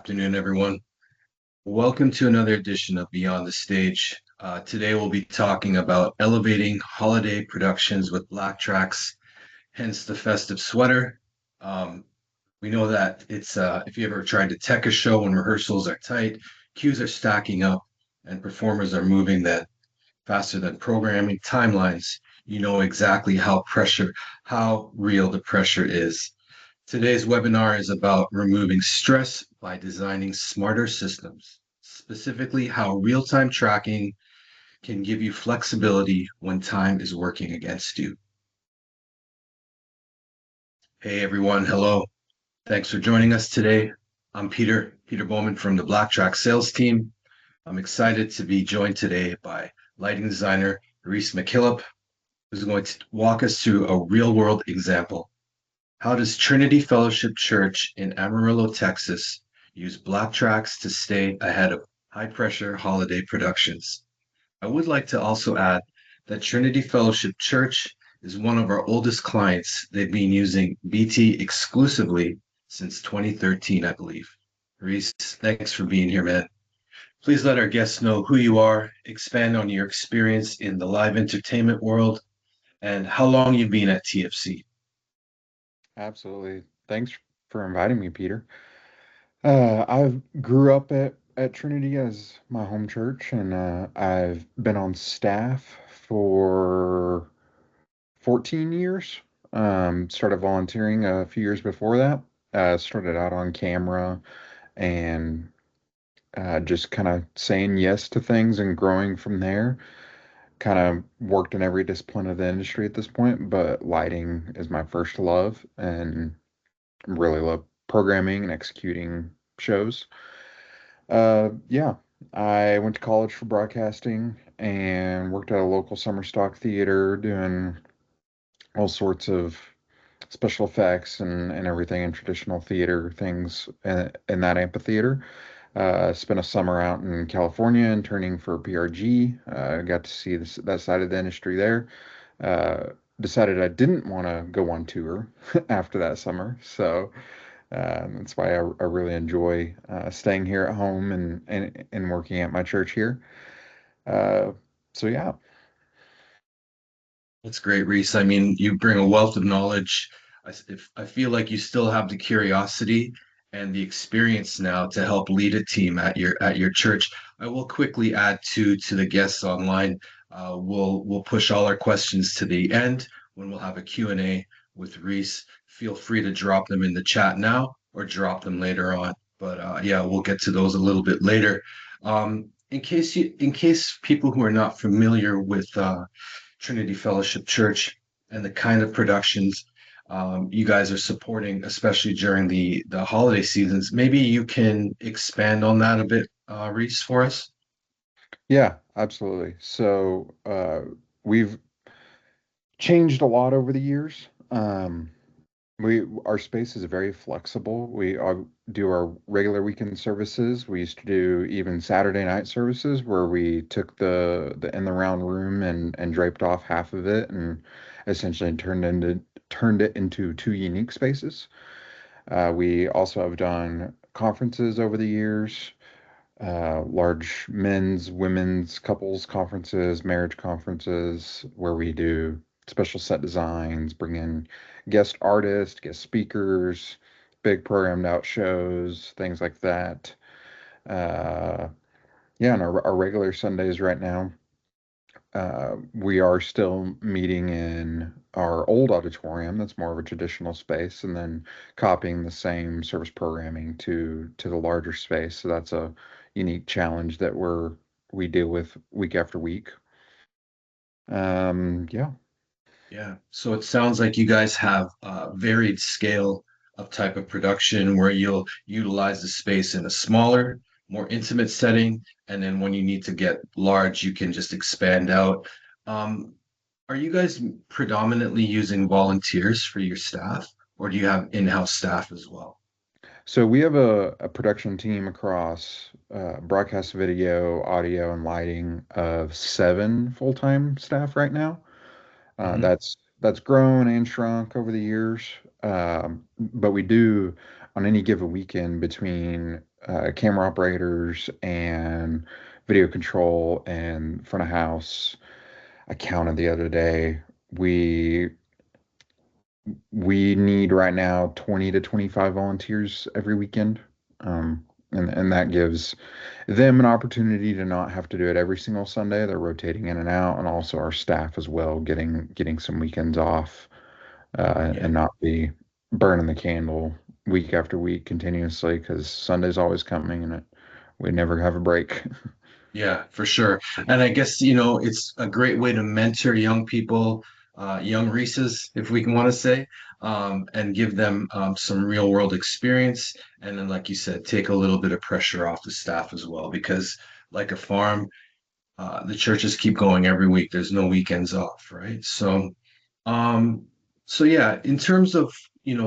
Afternoon, everyone. Welcome to another edition of Beyond the Stage. Today we'll be talking about elevating holiday productions with BlackTrax, hence the festive sweater. Um, we know that it's if you ever tried to tech a show when rehearsals are tight, cues are stacking up, and performers are moving that faster than programming timelines. You know exactly how real the pressure is. Today's webinar is about removing stress by designing smarter systems, specifically how real-time tracking can give you flexibility when time is working against you. Hey everyone, hello. Thanks for joining us today. I'm Peter Bowman from the BlackTrax sales team. I'm excited to be joined today by lighting designer Reece McKillip, who's going to walk us through a real-world example. How does Trinity Fellowship Church in Amarillo, Texas, use BlackTrax to stay ahead of high-pressure holiday productions? I would like to also add that Trinity Fellowship Church is one of our oldest clients. They've been using BT exclusively since 2013, I believe. Reece, thanks for being here, man. Please let our guests know who you are, expand on your experience in the live entertainment world, and how long you've been at TFC. Absolutely. Thanks for inviting me, Peter. I grew up at Trinity as my home church, and I've been on staff for 14 years. Started volunteering a few years before that. Started out on camera and just kind of saying yes to things and growing from there. Kind of worked in every discipline of the industry at this point, but lighting is my first love, and really love programming and executing shows. Yeah, I went to college for broadcasting and worked at a local summer stock theater doing all sorts of special effects and everything in traditional theater things in that amphitheater. Spent a summer out in California interning for PRG. Got to see that side of the industry there. Uh, Decided I didn't want to go on tour after that summer, so that's why I really enjoy staying here at home and working at my church here. Uh, so yeah, That's great, Reece. I mean, you bring a wealth of knowledge. I feel like you still have the curiosity and the experience now to help lead a team at your church. I will quickly add to the guests online. We'll push all our questions to the end when we'll have a Q&A with Reece. Feel free to drop them in the chat now or drop them later on. But yeah, we'll get to those a little bit later. In case people who are not familiar with Trinity Fellowship Church and the kind of productions you guys are supporting, especially during the holiday seasons. Maybe you can expand on that a bit, Reece, for us. yeah, absolutely. So we've changed a lot over the years. Our space is very flexible. We do our regular weekend services. We used to do even Saturday night services where we took the in the round room and draped off half of it and essentially turned it into two unique spaces. We also have done conferences over the years, large men's, women's, couples conferences, marriage conferences, where we do special set designs, bring in guest artists, guest speakers, big programmed out shows, things like that. Uh, yeah, and our regular Sundays right now, we are still meeting in our old auditorium. That's more of a traditional space, and then copying the same service programming to the larger space. So that's a unique challenge that we deal with week after week. Yeah. Yeah. So it sounds like you guys have a varied scale of type of production where you'll utilize the space in a smaller, more intimate setting, and then when you need to get large, you can just expand out. Um, are you guys predominantly using volunteers for your staff, or do you have in-house staff as well? So we have a production team across broadcast video, audio, and lighting of 7 full-time staff right now. Hmm. That's grown and shrunk over the years. But we do on any given weekend between camera operators and video control and front of house. I counted the other day. We we need right now 20 to 25 volunteers every weekend. And that gives them an opportunity to not have to do it every single Sunday. They're rotating in and out, and also our staff as well, getting some weekends off, Yeah. and not be burning the candle week after week continuously because Sunday's always coming and we never have a break. Yeah, for sure. And I guess, it's a great way to mentor young people, young Reese's, if we can want to say, and give them some real world experience. And then, like you said, take a little bit of pressure off the staff as well, because like a farm, the churches keep going every week. There's no weekends off, right? Um, so yeah, in terms of,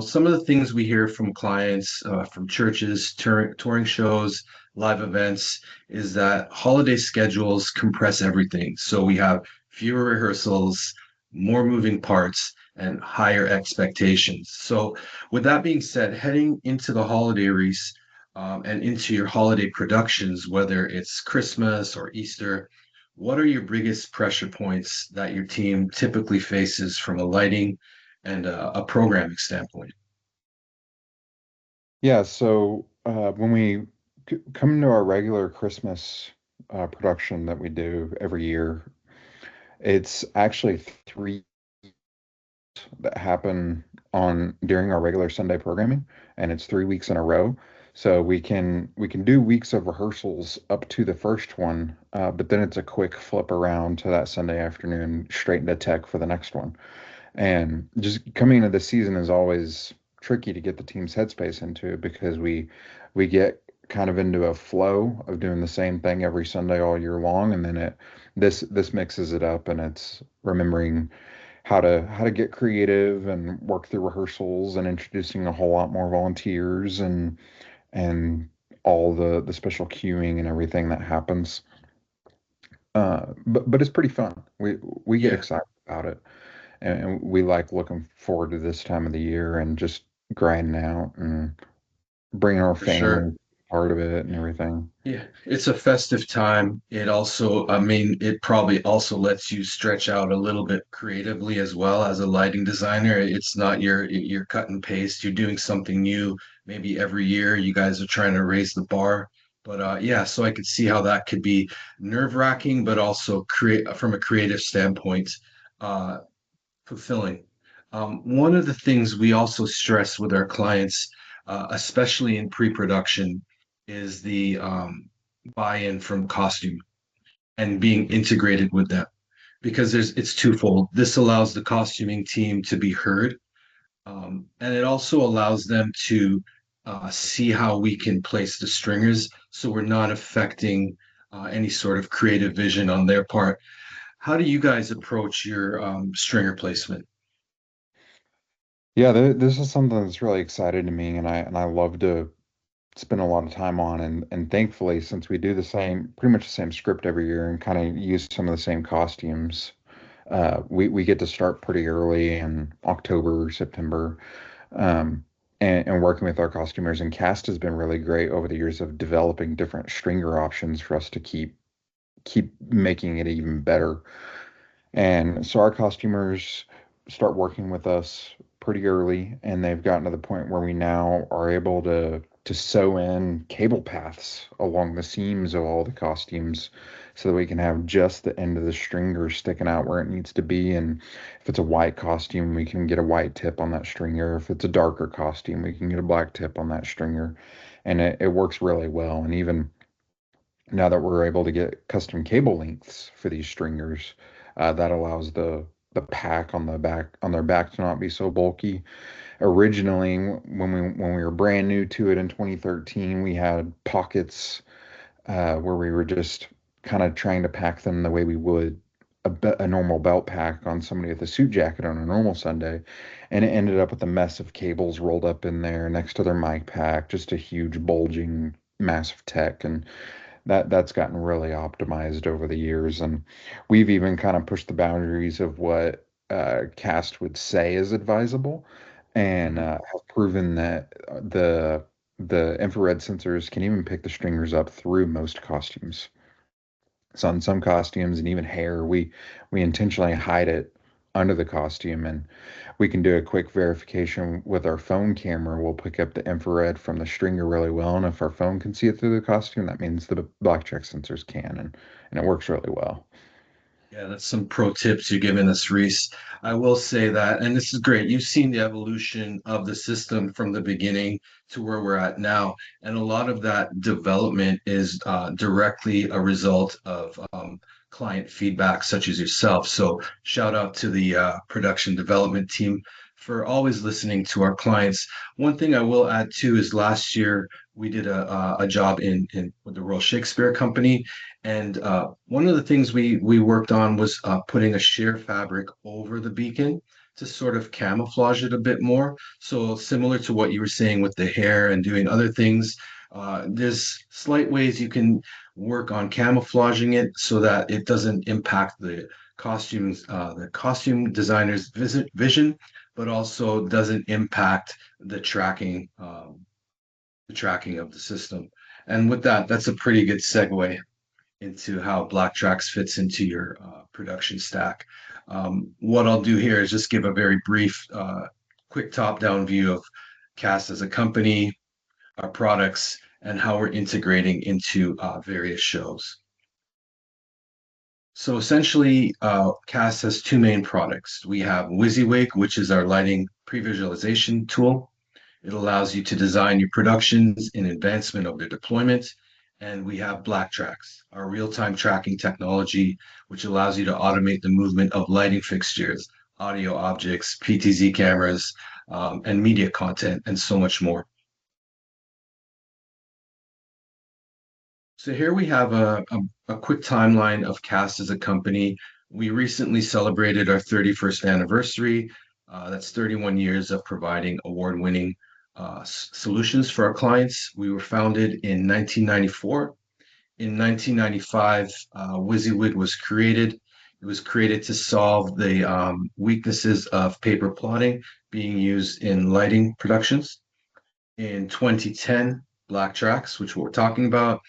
some of the things we hear from clients, from churches, touring shows, live events, is that holiday schedules compress everything. So we have fewer rehearsals, more moving parts, and higher expectations. So with that being said, heading into the holiday Reese, and into your holiday productions, whether it's Christmas or Easter, what are your biggest pressure points that your team typically faces from a lighting and a programming standpoint? Yeah, so when we come to our regular Christmas production that we do every year, it's actually three that happen on during our regular Sunday programming, and it's 3 weeks in a row. So we can do weeks of rehearsals up to the first one, but then it's a quick flip around to that Sunday afternoon straight into tech for the next one. And just coming into the season is always tricky to get the team's headspace into because we get kind of into a flow of doing the same thing every Sunday all year long, and then this mixes it up, and it's remembering how to get creative and work through rehearsals and introducing a whole lot more volunteers and all the special cueing and everything that happens. But it's pretty fun. We get Yeah, excited about it, and we like looking forward to this time of the year and just grinding out and bringing our for sure. family part of it and everything. Yeah, it's a festive time. It also, I mean, it probably also lets you stretch out a little bit creatively as well as a lighting designer. It's not your cut and paste. You're doing something new maybe every year. You guys are trying to raise the bar. But yeah, so I could see how that could be nerve-wracking, but also create from a creative standpoint, uh, fulfilling. One of the things we also stress with our clients, especially in pre-production, is the buy-in from costume and being integrated with them because it's twofold. This allows the costuming team to be heard, and it also allows them to see how we can place the stringers so we're not affecting any sort of creative vision on their part. How do you guys approach your stringer placement? Yeah, this is something that's really exciting to me, and I love to spend a lot of time on. And thankfully, since we do the same, pretty much the same script every year and kind of use some of the same costumes, we get to start pretty early in October, September, um, and working with our costumers and cast has been really great over the years of developing different stringer options for us to keep making it even better. And so our costumers start working with us pretty early, and they've gotten to the point where we now are able to sew in cable paths along the seams of all the costumes so that we can have just the end of the stringer sticking out where it needs to be. And if it's a white costume, we can get a white tip on that stringer. If it's a darker costume, we can get a black tip on that stringer. And it works really well. And even now that we're able to get custom cable lengths for these stringers, that allows the pack on their back to not be so bulky. Originally, when we were brand new to it in 2013, we had pockets where we were just kind of trying to pack them the way we would a normal belt pack on somebody with a suit jacket on a normal Sunday, and it ended up with a mess of cables rolled up in there next to their mic pack, just a huge bulging massive tech. And that's gotten really optimized over the years, and we've even kind of pushed the boundaries of what cast would say is advisable, and Mhm. have proven that the the infrared sensors can even pick the stringers up through most costumes. So on some costumes and even hair, we intentionally hide it under the costume, and we can do a quick verification with our phone camera. We'll pick up the infrared from the stringer really well, and if our phone can see it through the costume, that means the BlackTrax sensors can, and it works really well. Yeah, that's some pro tips you're giving us, Reese. I will say that, and this is great. You've seen the evolution of the system from the beginning to where we're at now. And a lot of that development is directly a result of client feedback, such as yourself. So, shout out to the production development team for always listening to our clients. One thing I will add too is last year we did a job in with the Royal Shakespeare Company, and one of the things we worked on was putting a sheer fabric over the beacon to sort of camouflage it a bit more. So similar to what you were saying with the hair and doing other things, there's slight ways you can work on camouflaging it so that it doesn't impact the costume designer's vision, but also doesn't impact the tracking of the system. And with that, that's a pretty good segue into how BlackTrax fits into your production stack. What I'll do here is just give a very brief, quick top-down view of Cast as a company, our products, and how we're integrating into various shows. So essentially, Cast has two main products. We have WYSIWYG, which is our lighting pre-visualization tool. It allows you to design your productions in advancement of their deployment. And we have BlackTrax, our real-time tracking technology, which allows you to automate the movement of lighting fixtures, audio objects, PTZ cameras, and media content, and so much more. So here we have a quick timeline of Cast as a company. We recently celebrated our 31st anniversary. That's 31 years of providing award-winning solutions for our clients. We were founded in 1994. In 1995, WYSIWYG was created. It was created to solve the weaknesses of paper plotting being used in lighting productions. In 2010, BlackTrax, which we're talking about,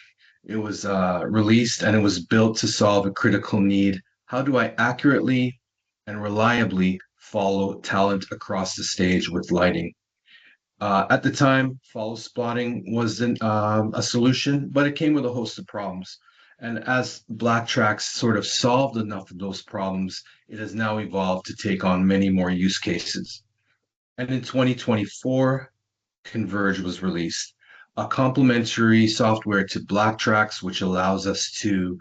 it was released and it was built to solve a critical need. How do I accurately and reliably follow talent across the stage with lighting? At the time, follow spotting wasn't a solution, but it came with a host of problems. And as BlackTrax sort of solved enough of those problems, it has now evolved to take on many more use cases. And in 2024, Converge was released, a complementary software to BlackTrax, which allows us to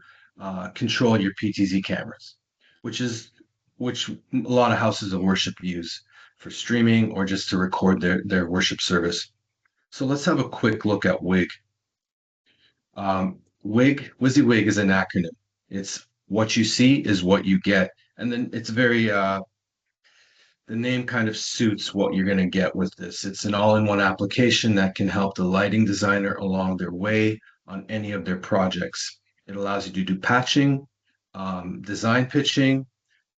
control your PTZ cameras, which is which a lot of houses of worship use for streaming or just to record their worship service. So let's have a quick look at WIG. WYSIWYG is an acronym. It's what you see is what you get. And then it's very the name kind of suits what you're going to get with this. It's an all-in-one application that can help the lighting designer along their way on any of their projects. It allows you to do patching, design pitching,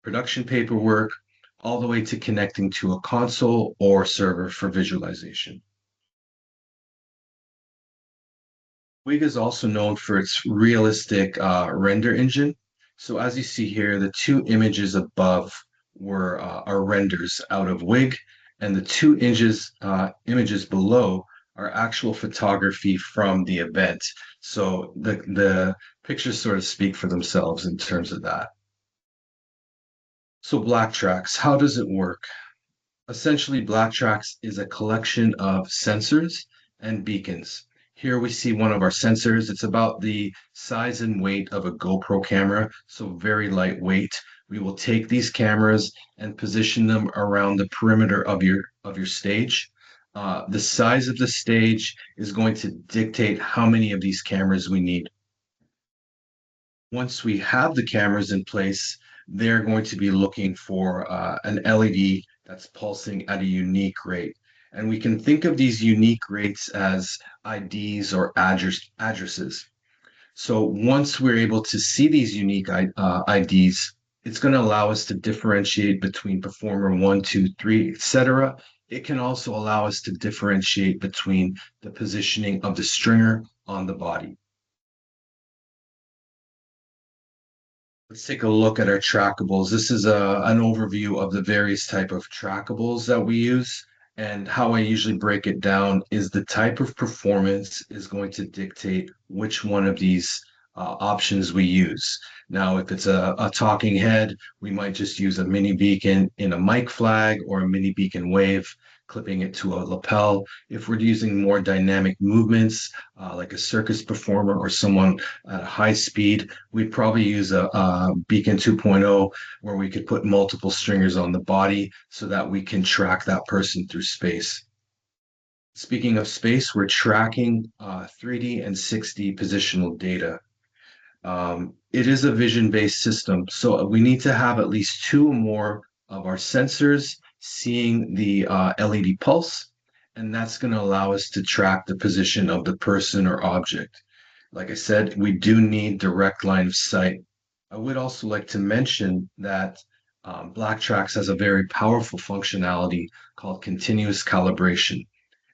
production paperwork, all the way to connecting to a console or server for visualization. WIG is also known for its realistic render engine. So as you see here, the two images above were are renders out of WIG, and the two images below are actual photography from the event. So the pictures sort of speak for themselves in terms of that. So BlackTrax, how does it work? Essentially, BlackTrax is a collection of sensors and beacons. Here we see one of our sensors. It's about the size and weight of a GoPro camera, so very lightweight. We will take these cameras and position them around the perimeter of your stage. The size of the stage is going to dictate how many of these cameras we need. Once we have the cameras in place, they're going to be looking for an LED that's pulsing at a unique rate. And we can think of these unique rates as IDs or addresses. So once we're able to see these unique IDs, it's going to allow us to differentiate between performer one, two, three, etc. it can also allow us to differentiate between the positioning of the stringer on the body. Let's take a look at our trackables. This is an overview of the various type of trackables that we use. And how I usually break it down is the type of performance is going to dictate which one of these options we use. Now, if it's a talking head, we might just use a mini beacon in a mic flag or a mini beacon wave, clipping it to a lapel. If we're using more dynamic movements, like a circus performer or someone at a high speed, we'd probably use a Beacon 2.0 where we could put multiple stringers on the body so that we can track that person through space. Speaking of space, we're tracking 3D and 6D positional data. It is a vision-based system, so we need to have at least two or more of our sensors seeing the LED pulse, and that's going to allow us to track the position of the person or object. Like I said, we do need direct line of sight. I would also like to mention that BlackTrax has a very powerful functionality called continuous calibration.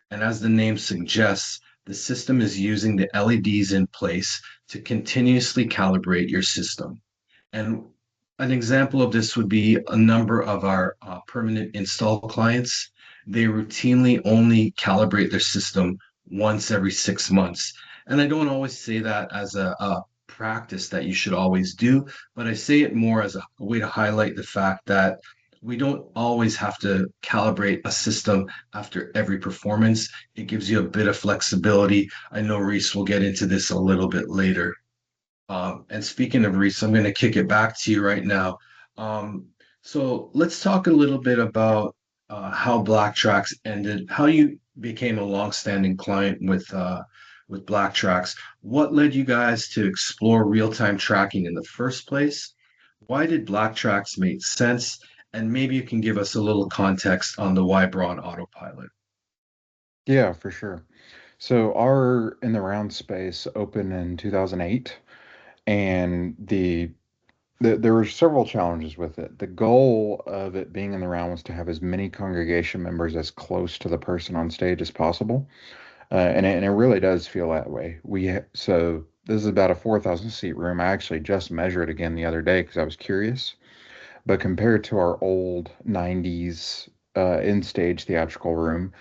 And as the name suggests, the system is using the LEDs in place to continuously calibrate your system. And an example of this would be a number of our permanent install clients. They routinely only calibrate their system once every 6 months. And I don't always say that as a practice that you should always do, but I say it more as a way to highlight the fact that we don't always have to calibrate a system after every performance. It gives you a bit of flexibility. I know Reece will get into this a little bit later. And speaking of Reece, I'm going to kick it back to you right now. Um, so let's talk a little bit about how BlackTrax ended, how you became a longstanding client with BlackTrax. What led you guys to explore real-time tracking in the first place? Why did BlackTrax make sense? And maybe you can give us a little context on the Wybron autopilot. Yeah, for sure. So our in the round space opened in 2008, and there were several challenges with it. The goal of it being in the round was to have as many congregation members as close to the person on stage as possible, and it really does feel that way. So this is about a 4,000 seat room. I actually just measured again the other day because I was curious. But compared to our old 90s in stage theatrical room,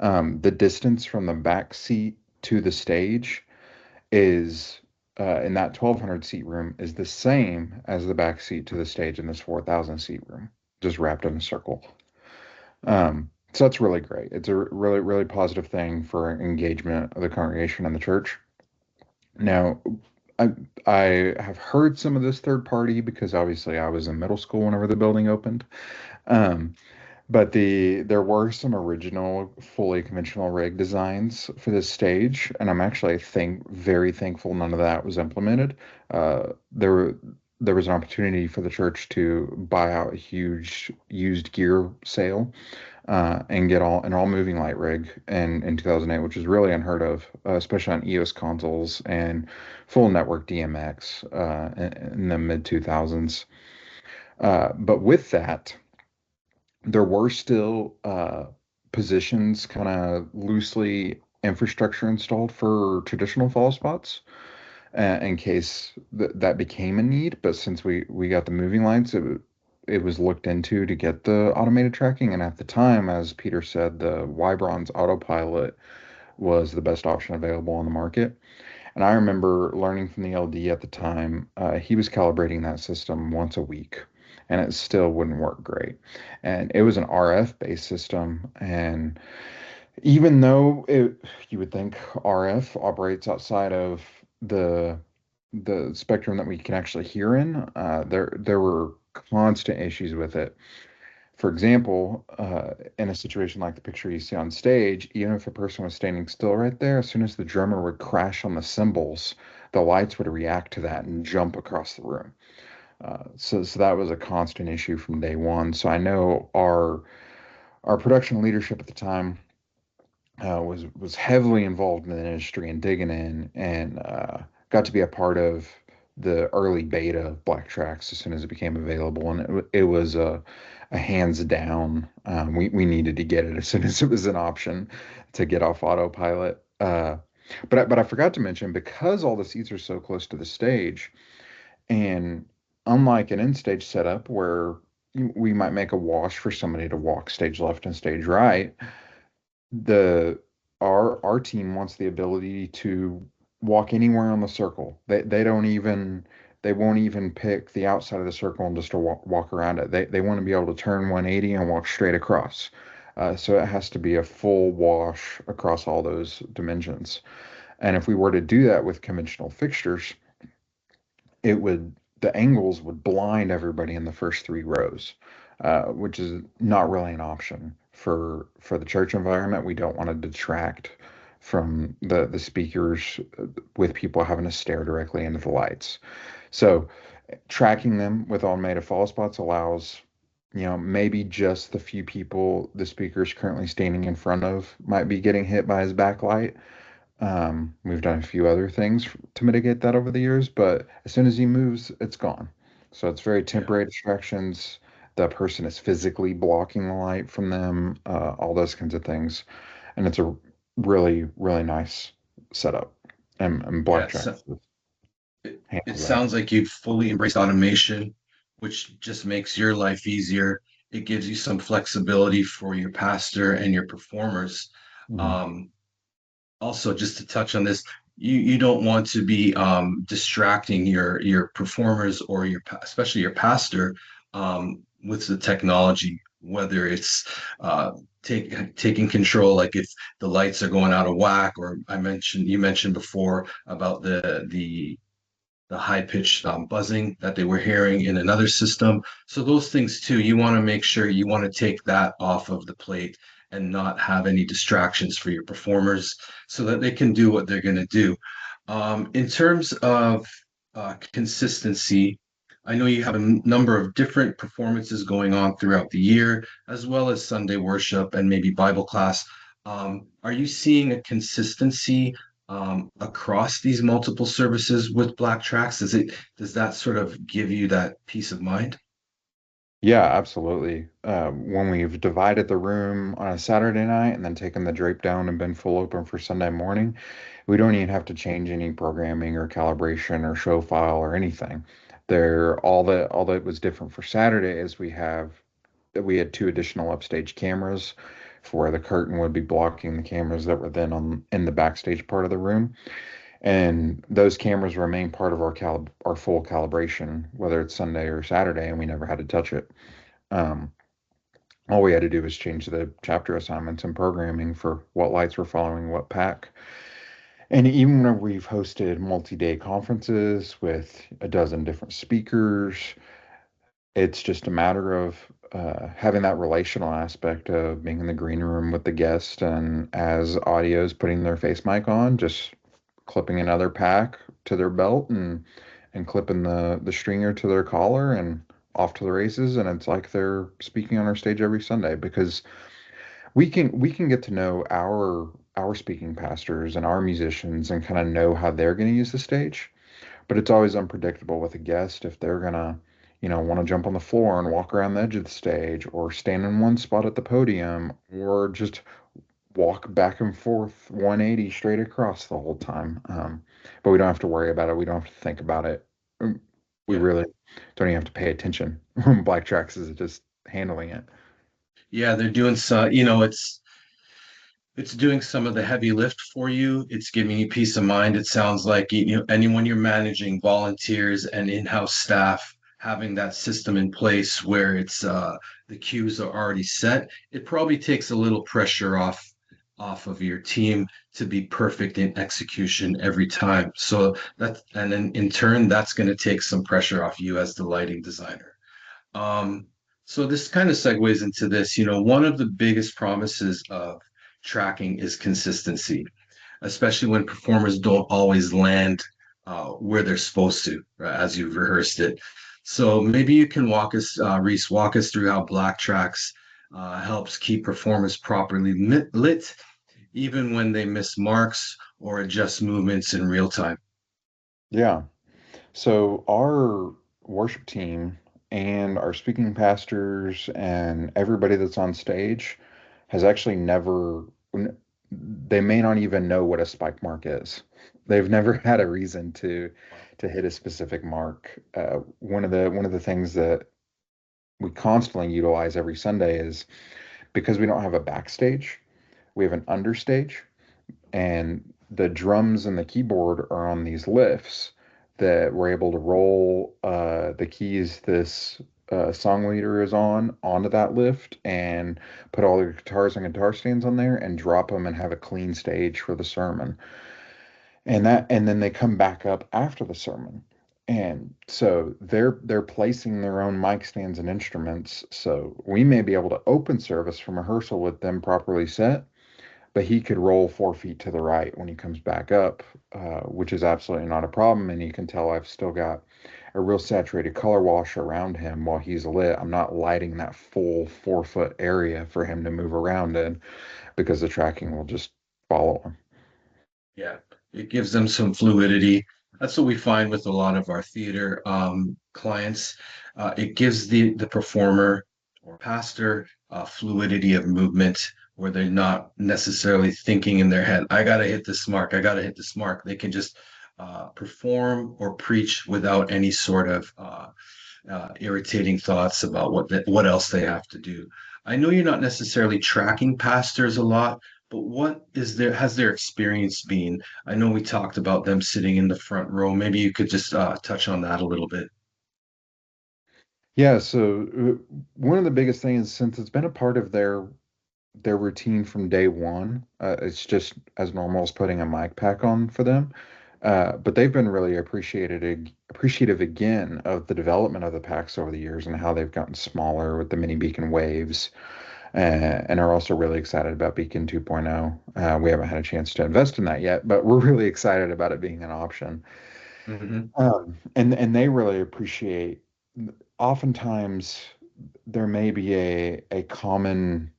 the distance from the back seat to the stage is in that 1,200 seat room is the same as the back seat to the stage in this 4,000 seat room, just wrapped in a circle. So that's really great. It's a really, really positive thing for engagement of the congregation and the church. Now, I I have heard some of this third party because obviously I was in middle school whenever the building opened. Um, but there were some original fully conventional rig designs for this stage, and I'm actually very thankful none of that was implemented. There was an opportunity for the church to buy out a huge used gear sale and get an all moving light rig in 2008, which is really unheard of, especially on EOS consoles and full network DMX in the mid 2000s. But with that, there were still positions kind of loosely infrastructure installed for traditional fall spots in case that became a need. But since we got the moving lights, it was looked into to get the automated tracking. And at the time, as Peter said, the Wybron's autopilot was the best option available on the market. And I remember learning from the LD at the time, he was calibrating that system once a week, and it still wouldn't work great. And it was an RF based system. And even though you would think RF operates outside of the the spectrum that we can actually hear in, there were constant issues with it. For example, in a situation like the picture you see on stage, even if a person was standing still right there, as soon as the drummer would crash on the cymbals, the lights would react to that and jump across the room. So that was a constant issue from day one. So I know our production leadership at the time was heavily involved in the industry and digging in, and got to be a part of the early beta of BlackTrax as soon as it became available, and it was a hands down. We needed to get it as soon as it was an option to get off autopilot. But I forgot to mention, because all the seats are so close to the stage, and unlike an end stage setup where we might make a wash for somebody to walk stage left and stage right, the our team wants the ability to walk anywhere on the circle. They don't even they won't even pick the outside of the circle and just to walk around it. They want to be able to turn 180 and walk straight across. So it has to be a full wash across all those dimensions. And if we were to do that with conventional fixtures, it would the angles would blind everybody in the first three rows, which is not really an option for the church environment. We don't want to detract from the speakers with people having to stare directly into the lights. So tracking them with automated fall spots allows, maybe just the few people the speaker is currently standing in front of might be getting hit by his backlight. We've done a few other things to mitigate that over the years, but as soon as he moves, it's gone. So it's very Yeah. temporary distractions. The person is physically blocking the light from them, all those kinds of things. And it's a really, really nice setup. And Yeah. BlackTrack It handles that. sounds like you've fully embraced automation, which just makes your life easier. It gives you some flexibility for your pastor and your performers. Mhm. Um, Also, just to touch on this, you don't want to be distracting your performers or especially your pastor with the technology, whether it's uh, taking control, like if the lights are going out of whack, or you mentioned before about the high pitched buzzing that they were hearing in another system. So those things too, you want to make sure you want to take that off of the plate and not have any distractions for your performers so that they can do what they're going to do. In terms of consistency, I know you have a number of different performances going on throughout the year, as well as Sunday worship and maybe Bible class. Are you seeing a consistency across these multiple services with BlackTrax? Does that sort of give you that peace of mind? Yeah, absolutely. When we've divided the room on a Saturday night and then taken the drape down and been full open for Sunday morning, we don't even have to change any programming or calibration or show file or anything. All that was different for Saturday is we had two additional upstage cameras for where the curtain would be blocking the cameras that were then on in the backstage part of the room. And those cameras remain part of our full calibration, whether it's Sunday or Saturday, and we never had to touch it. Um, all we had to do was change the chapter assignments and programming for what lights were following what pack. And even when we've hosted multi-day conferences with a dozen different speakers, it's just a matter of having that relational aspect of being in the green room with the guest, and as audio's putting their face mic on, just clipping another pack to their belt and clipping the stringer to their collar and off to the races. And it's like they're speaking on our stage every Sunday, because we can get to know our speaking pastors and our musicians and kind of know how they're going to use the stage. But it's always unpredictable with a guest if they're gonna, want to jump on the floor and walk around the edge of the stage, or stand in one spot at the podium, or just walk back and forth 180 straight across the whole time. But we don't have to worry about it. We don't have to think about it. We Yeah. really don't even have to pay attention when Black Tracks is just handling it. Yeah, they're doing some, it's doing some of the heavy lift for you. It's giving you peace of mind. It sounds like anyone you're managing, volunteers and in-house staff, having that system in place where it's the cues are already set. It probably takes a little pressure off of your team to be perfect in execution every time. And then in turn, that's going to take some pressure off you as the lighting designer. Um, so this kind of segues into this. One of the biggest promises of tracking is consistency, especially when performers don't always land where they're supposed to, right, as you've rehearsed it. So maybe you can Reece, walk us through how BlackTrax helps keep performers properly lit, even when they miss marks or adjust movements in real time. Yeah. So our worship team and our speaking pastors and everybody that's on stage has actually never, they may not even know what a spike mark is. They've never had a reason Wow. to hit a specific mark. One of the things that we constantly utilize every Sunday is because we don't have a backstage, we have an understage, and the drums and the keyboard are on these lifts that we're able to roll the keys this song leader is on onto that lift and put all the guitars and guitar stands on there and drop them and have a clean stage for the sermon. And then they come back up after the sermon. And so they're placing their own mic stands and instruments. So we may be able to open service from rehearsal with them properly set, but he could roll 4 feet to the right when he comes back up, which is absolutely not a problem. And you can tell I've still got a real saturated color wash around him while he's lit. I'm not lighting that full 4 foot area for him to move around in because the tracking will just follow him. Yeah, it gives them some fluidity. That's what we find with a lot of our theater clients. It gives the performer or pastor fluidity of movement where they're not necessarily thinking in their head, I gotta hit this mark, I gotta hit this mark. They can just perform or preach without any sort of irritating thoughts about what else they have to do. I know you're not necessarily tracking pastors a lot, but what is there has their experience been? I know we talked about them sitting in the front row. Maybe you could just touch on that a little bit. Yeah, so one of the biggest things, since it's been a part of their routine from day one, it's just as normal as putting a mic pack on for them. But they've been really appreciative again of the development of the packs over the years and how they've gotten smaller with the mini beacon waves, and are also really excited about Beacon 2.0. We haven't had a chance to invest in that yet, but we're really excited about it being an option. Hmm. And they really appreciate. Oftentimes, there may be a common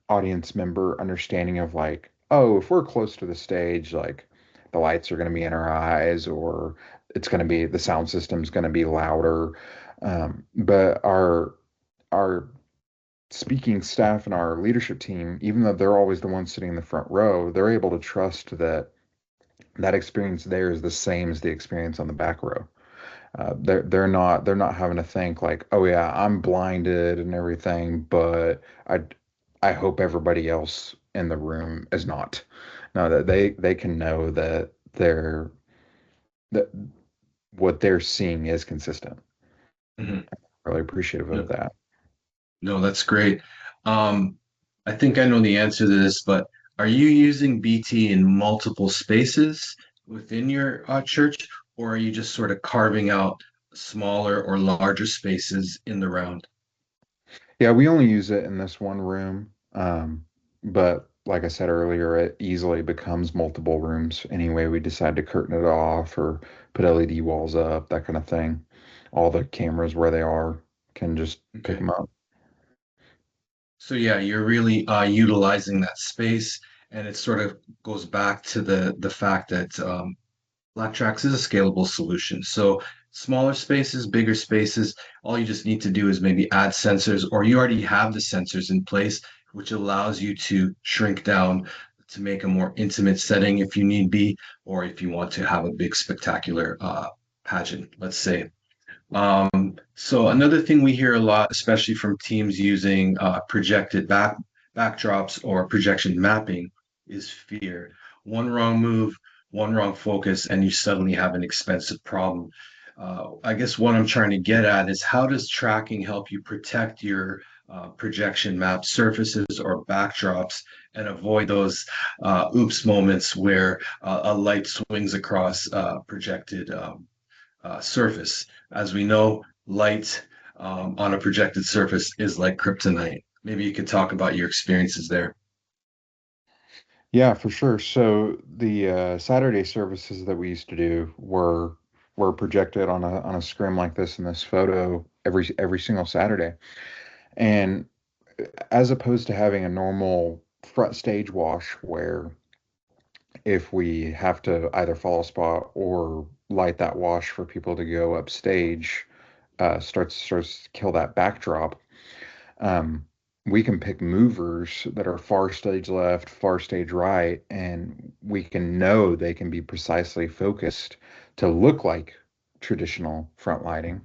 audience member understanding of like, oh, if we're close to the stage, like the lights are going to be in our eyes, or it's going to be the sound system's going to be louder. But our speaking staff and our leadership team, even though they're always the ones sitting in the front row, they're able to trust that that experience there is the same as the experience on the back row. They're not having to think like, oh yeah, I'm blinded and everything, but I hope everybody else in the room is not. No, that they can know that that what they're seeing is consistent. Hmm. Really appreciative of No, that. no, that's great. Um, I think I know the answer to this, but are you using BT in multiple spaces within your church, or are you just sort of carving out smaller or larger spaces in the round? Yeah, we only use it in this one room. But like I said earlier, it easily becomes multiple rooms anyway. We decide to curtain it off or put LED walls up, that kind of thing. All the cameras where they are can just pick Okay. them up. So yeah, you're really utilizing that space, and it sort of goes back to the fact that BlackTrax is a scalable solution. So smaller spaces, bigger spaces, all you just need to do is maybe add sensors, or you already have the sensors in place, which allows you to shrink down to make a more intimate setting if you need be, or if you want to have a big spectacular pageant, let's say. So another thing we hear a lot, especially from teams using projected backdrops or projection mapping, is fear. One wrong move, one wrong focus, and you suddenly have an expensive problem. I guess what I'm trying to get at is how does tracking help you protect your projection map surfaces or backdrops and avoid those oops moments where a light swings across projected surface. As we know, light on a projected surface is like kryptonite. Maybe you could talk about your experiences there. Yeah, for sure. So the Saturday services that we used to do were projected on a screen like this in this photo every single Saturday. And as opposed to having a normal front stage wash where if we have to either follow spot or light that wash for people to go upstage, starts to kill that backdrop. um, we can pick movers that are far stage left, far stage right, and we can know they can be precisely focused to look like traditional front lighting.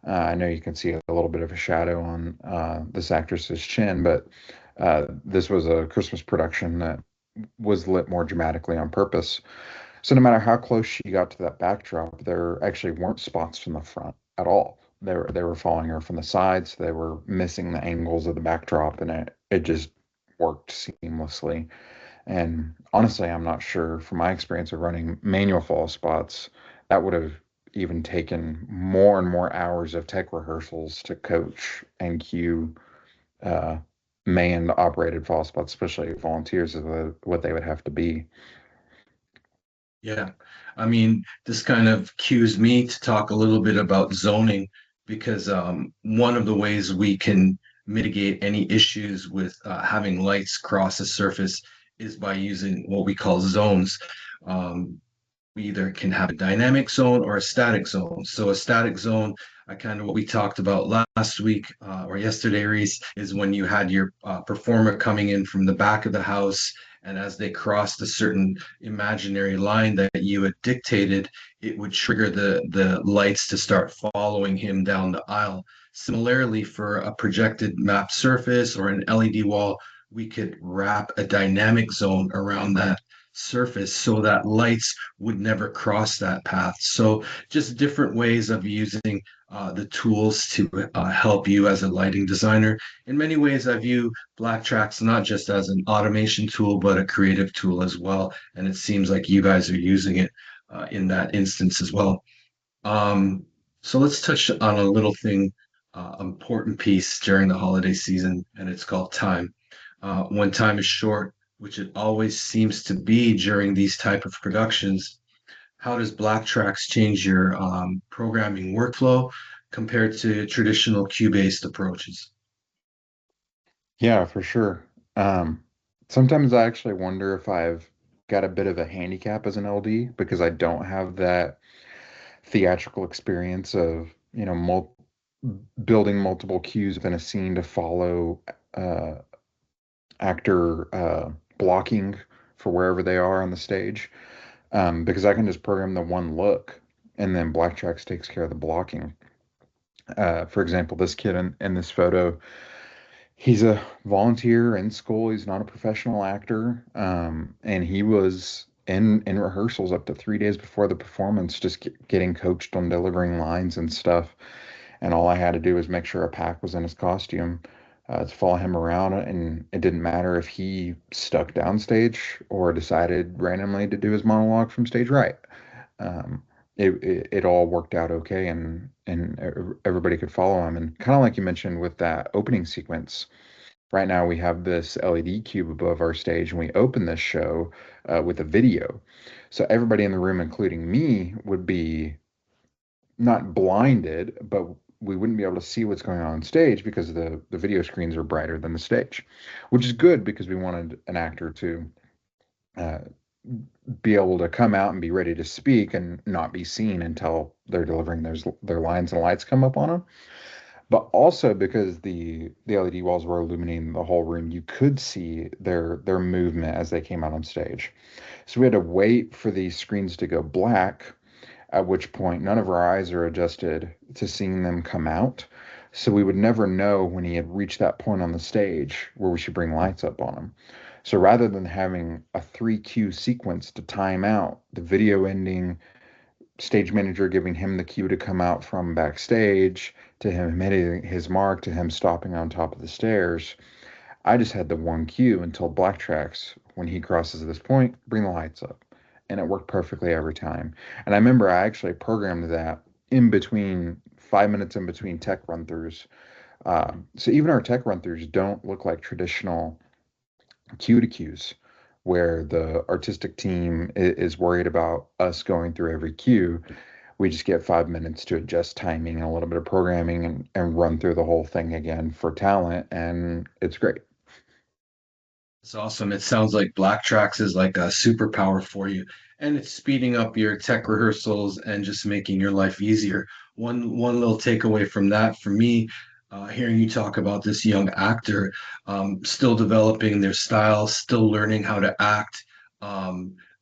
I know you can see a little bit of a shadow on this actress's chin, but this was a Christmas production that was lit more dramatically on purpose. So no matter how close she got to that backdrop, there actually weren't spots from the front at all. They were following her from the sides. They were missing the angles of the backdrop, and it just worked seamlessly. And honestly, I'm not sure from my experience of running manual fall spots, that would have even taken more and more hours of tech rehearsals to coach and cue uh, manned operated fall spots, especially volunteers, is what they would have to be. Yeah. I mean, this kind of cues me to talk a little bit about zoning because one of the ways we can mitigate any issues with having lights cross a surface is by using what we call zones. Um, we either can have a dynamic zone or a static zone. So a static zone, kind of what we talked about last week or yesterday, Reese, is when you had your performer coming in from the back of the house, and as they crossed a certain imaginary line that you had dictated, it would trigger the lights to start following him down the aisle. Similarly, for a projected map surface or an LED wall, we could wrap a dynamic zone around that surface so that lights would never cross that path. So just different ways of using the tools to help you as a lighting designer. In many ways, I view BlackTrax not just as an automation tool, but a creative tool as well. And it seems like you guys are using it in that instance as well. Um, so let's touch on a little thing, important piece during the holiday season, and it's called time. When time is short, which it always seems to be during these type of productions, how does BlackTrax change your programming workflow compared to traditional queue-based approaches? Yeah, for sure. Um, Sometimes I actually wonder if I've got a bit of a handicap as an LD because I don't have that theatrical experience of, building multiple cues within a scene to follow uh, actor blocking for wherever they are on the stage. Because I can just program the one look and then BlackTrax takes care of the blocking. For example, this kid in this photo, he's a volunteer in school. He's not a professional actor, and he was in rehearsals up to 3 days before the performance, just getting coached on delivering lines and stuff. And all I had to do was make sure a pack was in his costume to follow him around, and it didn't matter if he stuck downstage or decided randomly to do his monologue from stage right. Um, it all worked out okay, and everybody could follow him. And kind of like you mentioned with that opening sequence, right now we have this LED cube above our stage, and we open this show with a video. So everybody in the room, including me, would be not blinded, but we wouldn't be able to see what's going on stage because the video screens are brighter than the stage, which is good because we wanted an actor to uh, be able to come out and be ready to speak and not be seen until they're delivering their lines and lights come up on them. But also because the LED walls were illuminating the whole room, you could see their movement as they came out on stage. So we had to wait for these screens to go black, at which point none of our eyes are adjusted to seeing them come out. So we would never know when he had reached that point on the stage where we should bring lights up on him. So rather than having a three cue sequence to time out, the video ending, stage manager giving him the cue to come out from backstage, to him hitting his mark, to him stopping on top of the stairs, I just had the one cue and told BlackTrax, when he crosses this point, bring the lights up. And it worked perfectly every time. And I remember I actually programmed that in between 5 minutes in between tech run throughs. So even our tech run throughs don't look like traditional cue to cues, where the artistic team is worried about us going through every cue. We just get 5 minutes to adjust timing and a little bit of programming and run through the whole thing again for talent. And it's great. It's awesome. It sounds like BlackTrax is like a superpower for you, and it's speeding up your tech rehearsals and just making your life easier. One little takeaway from that for me, hearing you talk about this young actor, still developing their style, still learning how to act.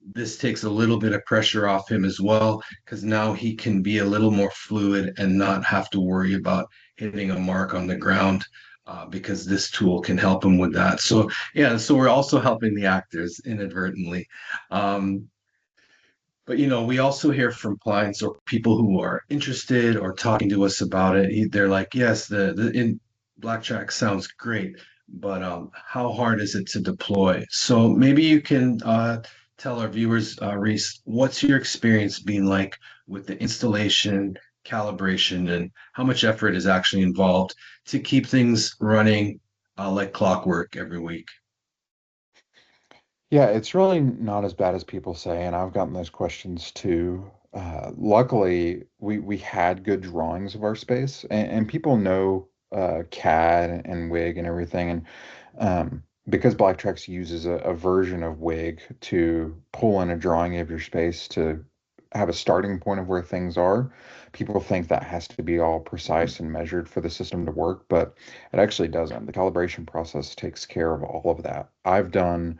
This takes a little bit of pressure off him as well, because now he can be a little more fluid and not have to worry about hitting a mark on the ground. Because this tool can help him with that. So yeah, so we're also helping the actors inadvertently. Um, but we also hear from clients or people who are interested or talking to us about it. They're like, yes, the in BlackTrack sounds great, but how hard is it to deploy? So maybe you can tell our viewers, Reece, what's your experience been like with the installation, calibration, and how much effort is actually involved to keep things running like clockwork every week? Yeah, it's really not as bad as people say, and I've gotten those questions too. Luckily, we had good drawings of our space, and people know CAD and Wig and everything, and because BlackTrax uses a version of Wig to pull in a drawing of your space to have a starting point of where things are, people think that has to be all precise and measured for the system to work, but it actually doesn't. The calibration process takes care of all of that. I've done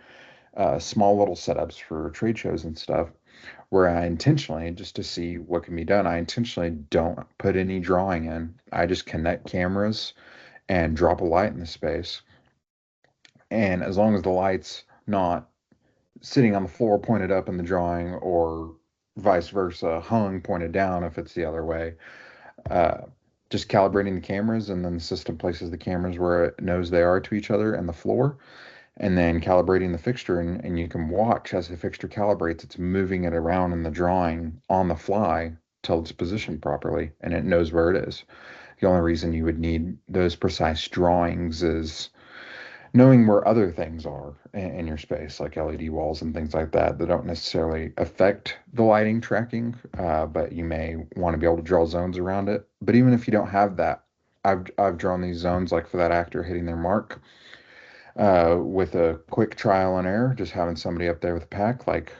small little setups for trade shows and stuff where I intentionally, just to see what can be done, I intentionally don't put any drawing in. I just connect cameras and drop a light in the space. And as long as the light's not sitting on the floor pointed up in the drawing or vice versa, hung pointed down if it's the other way, uh, just calibrating the cameras and then the system places the cameras where it knows they are to each other and the floor and then calibrating the fixture and you can watch as the fixture calibrates it's moving it around in the drawing on the fly till it's positioned properly and it knows where it is. The only reason you would need those precise drawings is knowing where other things are in your space like LED walls and things like that don't necessarily affect the lighting tracking, but you may want to be able to draw zones around it. But even if you don't have that, I've drawn these zones like for that actor hitting their mark with a quick trial and error, just having somebody up there with a pack. Like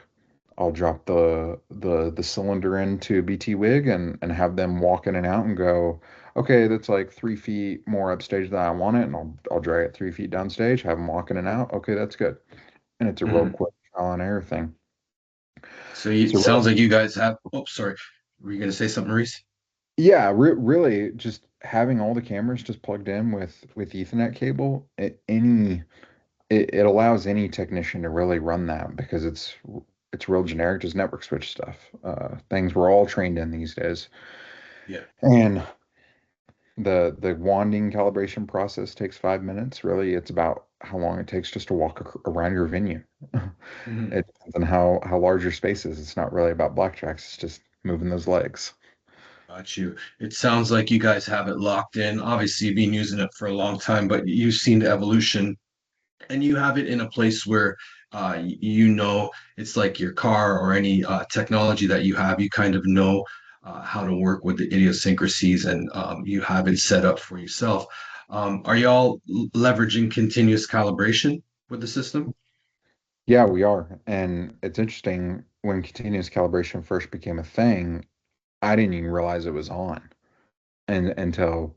I'll drop the cylinder into BT Wig and have them walk in and out and go, okay, that's like 3 feet more upstage than I want it, and I'll drag it 3 feet downstage, have them walk in and out. Okay, that's good, and it's a real Mhm. quick trial and error thing. So it So really, sounds like you guys have. Oh, sorry. Were you going to say something, Reese? yeah, really, just having all the cameras just plugged in with Ethernet cable, it allows any technician to really run that because it's real generic, just network switch stuff. Things we're all trained in these days. Yeah. And the wanding calibration process takes 5 minutes. Really, it's about how long it takes just to walk around your venue. Mhm. It depends on how large your space is. It's not really about black tracks. It's just moving those legs. Got you. It sounds like you guys have it locked in. Obviously, you've been using it for a long time, but you've seen the evolution and you have it in a place where it's like your car or any technology that you have, you kind of know how to work with the idiosyncrasies and you have it set up for yourself. Are y'all leveraging continuous calibration with the system? Yeah, we are. And it's interesting when continuous calibration first became a thing, I didn't even realize it was on until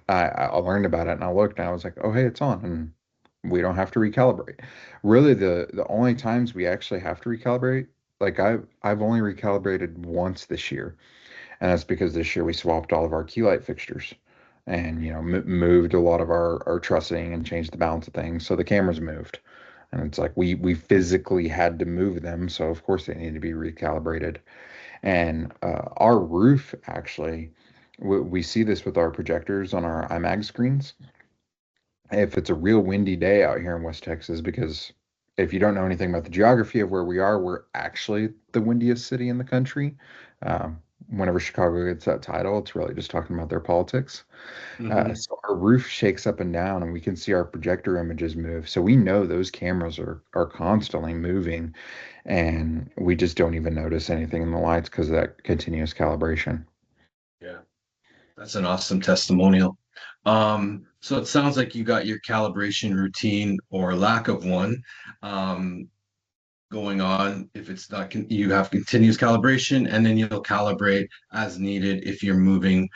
I learned about it and I looked and I was like, oh, hey, it's on and we don't have to recalibrate. Really, the only times we actually have to recalibrate, like I've only recalibrated once this year, and that's because this year we swapped all of our key light fixtures and moved a lot of our trussing and changed the balance of things. So the cameras moved. And it's like we physically had to move them, so of course they need to be recalibrated. And our roof actually, we see this with our projectors on our IMAG screens. If it's a real windy day out here in West Texas, because if you don't know anything about the geography of where we are, we're actually the windiest city in the country. Um, Whenever Chicago gets that title, it's really just talking about their politics. Hmm. So our roof shakes up and down, and we can see our projector images move. So we know those cameras are constantly moving, and we just don't even notice anything in the lights because of that continuous calibration. Yeah. That's an awesome testimonial. So it sounds like you got your calibration routine or lack of one. Um, Going on. If it's not, you have continuous calibration, and then you'll calibrate as needed if you're moving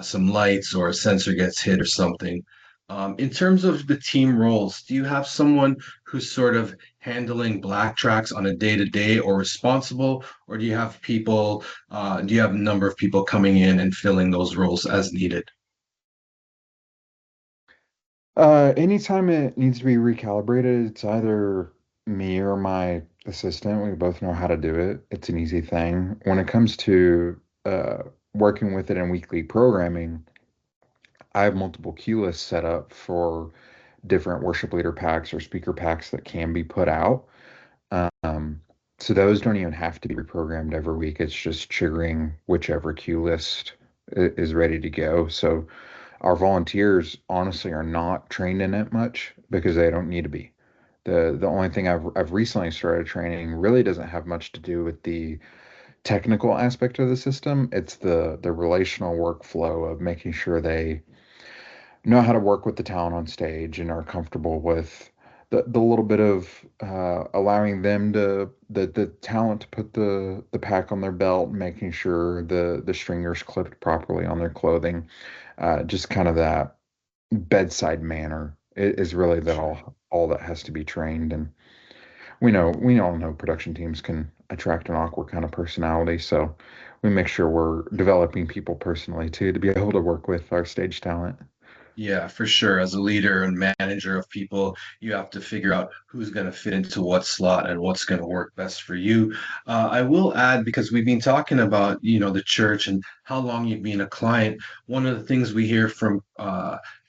some lights or a sensor gets hit or something. In terms of the team roles, do you have someone who's sort of handling BlackTrax on a day-to-day or responsible, or do you have people, do you have a number of people coming in and filling those roles as needed? Anytime it needs to be recalibrated, it's either me or my assistant. We both know how to do it. It's an easy thing. When it comes to uh, working with it in weekly programming, I have multiple cue lists set up for different worship leader packs or speaker packs that can be put out. Um, so those don't even have to be reprogrammed every week. It's just triggering whichever queue list is ready to go. So our volunteers honestly are not trained in it much because they don't need to be. The only thing I've recently started training really doesn't have much to do with the technical aspect of the system. It's the relational workflow of making sure they know how to work with the talent on stage and are comfortable with the little bit of allowing them to the talent to put the pack on their belt, making sure the stringers clipped properly on their clothing, just kind of that bedside manner is really that Sure. all that has to be trained. And we all know production teams can attract an awkward kind of personality, so we make sure we're developing people personally too to be able to work with our stage talent. Yeah, for sure. As a leader and manager of people, you have to figure out who's going to fit into what slot and what's going to work best for you. I will add, because we've been talking about, the church and how long you've been a client. One of the things we hear from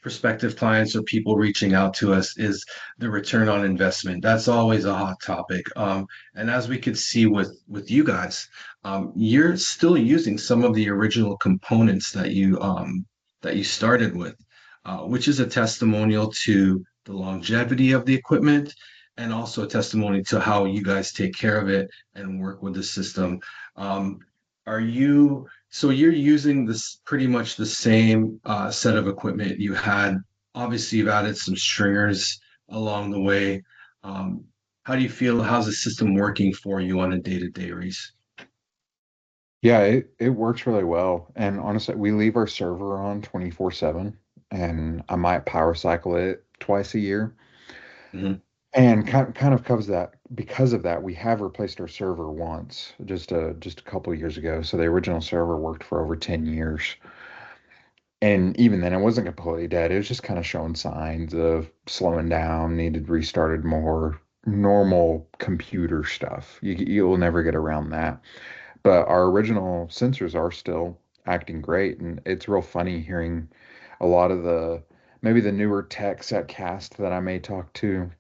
prospective clients or people reaching out to us is the return on investment. That's always a hot topic. And as we could see with you guys, you're still using some of the original components that you started with, which is a testimonial to the longevity of the equipment and also a testimony to how you guys take care of it and work with the system. Um, so you're using this pretty much the same set of equipment you had. Obviously, you've added some stringers along the way. Um, how do you feel? How's the system working for you on a day-to-day, Reese? Yeah, it works really well. And honestly, we leave our server on 24/7 and I might power cycle it twice a year. Mhm. And kind of covers that because of that, we have replaced our server once, just a couple of years ago. So the original server worked for over 10 years. And even then it wasn't completely dead. It was just kind of showing signs of slowing down, needed restarted more normal computer stuff. You'll never get around that. But our original sensors are still acting great, and it's real funny hearing a lot of the maybe the newer techs at Cast that I may talk to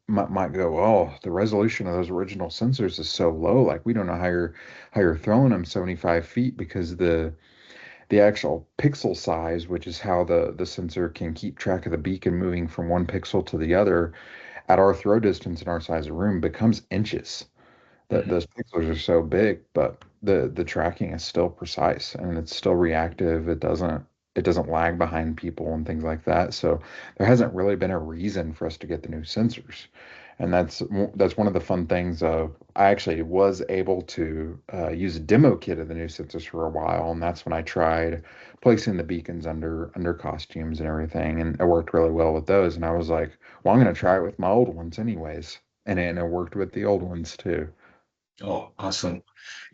might go, oh, the resolution of those original sensors is so low. Like we don't know how you're throwing them 75 feet because the actual pixel size, which is how the sensor can keep track of the beacon moving from one pixel to the other at our throw distance in our size of room becomes inches. That Mhm. those pixels are so big, but the tracking is still precise and it's still reactive. It doesn't lag behind people and things like that. So there hasn't really been a reason for us to get the new sensors. And that's one of the fun things of I actually was able to use a demo kit of the new sensors for a while, and that's when I tried placing the beacons under costumes and everything, and it worked really well with those. And I was like, well, I'm going to try it with my old ones anyways, and it worked with the old ones too. Oh, awesome.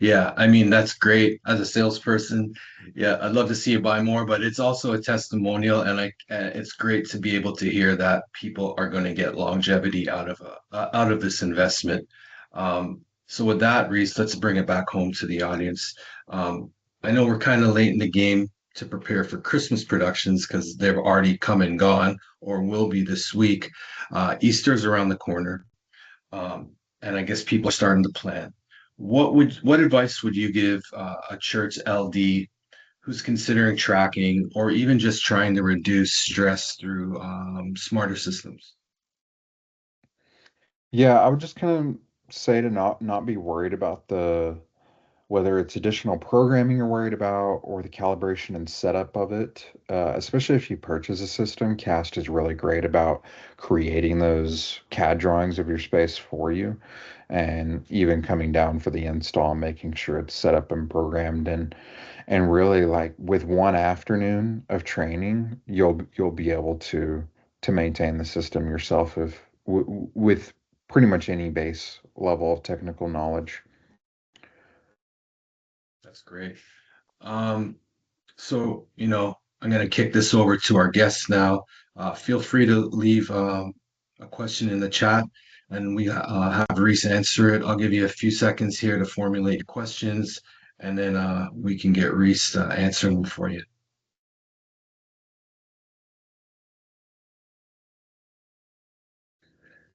Yeah, I mean, that's great as a salesperson. Yeah, I'd love to see you buy more, but it's also a testimonial, and it's great to be able to hear that people are going to get longevity out of this investment. So with that, Reese, let's bring it back home to the audience. Um, I know we're kind of late in the game to prepare for Christmas productions because they've already come and gone or will be this week. Easter's around the corner. And I guess people are starting to plan. What advice would you give a church LD who's considering tracking or even just trying to reduce stress through smarter systems? Yeah, I would just kind of say to not be worried about whether it's additional programming you're worried about or the calibration and setup of it. Especially if you purchase a system, CAST is really great about creating those CAD drawings of your space for you, and even coming down for the install, making sure it's set up and programmed. And really, like, with one afternoon of training, you'll be able to maintain the system yourself if with pretty much any base level of technical knowledge. That's great. Um, so, I'm going to kick this over to our guests now. Feel free to leave a question in the chat and we have Reese answer it. I'll give you a few seconds here to formulate questions and then we can get Reese answering them for you.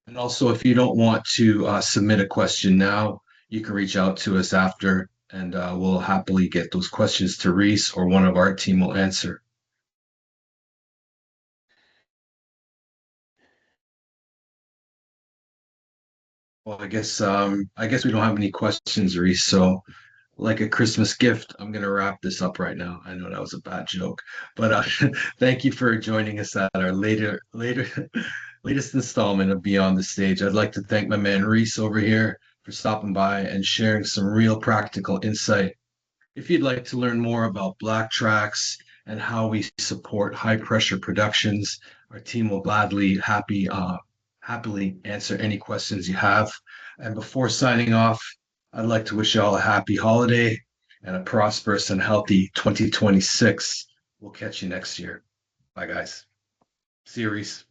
And also, if you don't want to submit a question now, you can reach out to us after and we'll happily get those questions to Reese or one of our team will answer. Well, I guess we don't have any questions, Reese. So, like a Christmas gift, I'm gonna wrap this up right now. I know that was a bad joke, but thank you for joining us at our latest installment of Beyond the Stage. I'd like to thank my man Reese over here for stopping by and sharing some real practical insight. If you'd like to learn more about BlackTrax and how we support high pressure productions, our team will happily answer any questions you have. And before signing off, I'd like to wish you all a happy holiday and a prosperous and healthy 2026. We'll catch you next year. Bye, guys. See you, Reese.